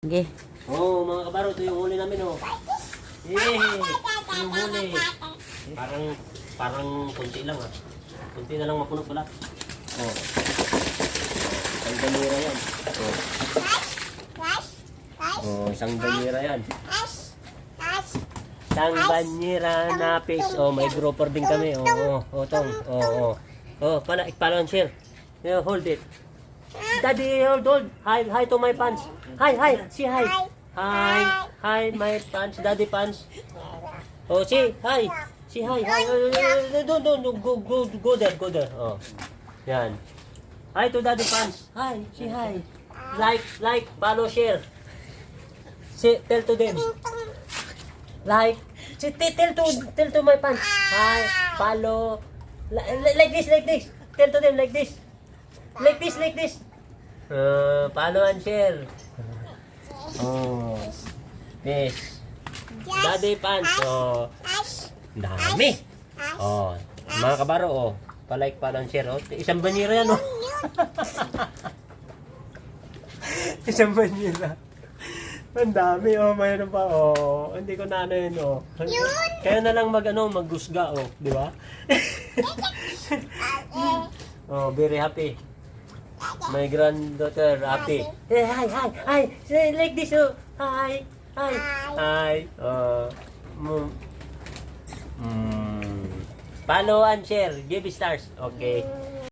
Sige. Oh, mga kabaro, ito yung huli namin, oh. Yay! Ito yung huli. Parang kunti lang, ah. Kunti na lang mapuno pala. Oh. Isang damira yan. Oh. Oh, isang damira yan. Isang banyera na fish. Oh, may grouper din kami. Oh, tong. Oh, follow and share. Yeah, hold it. Daddy, hold. Hi to my pants. Hi. See hi. Hi, my pants. Daddy pants. Oh, see, hi. See hi. Don't. Go there. Oh, yan. Hi to daddy pants. Hi, see hi. Like, follow, share. See, tell to them. Like, tell to my pants. Hi, follow. Like this. Tell to them like this. Like this. Follow and share. Oh, this. Daddy pants. Oh, dami. Oh, mga kabaro, oh. Pa-like, follow and share. Oh, isang banyera yan, oh. Isang banyera. Ang dami, oh. Mayroon pa, oh. Hindi ko na ano yun, oh. Kaya na lang maggusga, oh. Di ba? Oh, very happy. My granddaughter happy. Hey, hi. Say like this, oh. Hi. Follow and share. Give stars. Okay.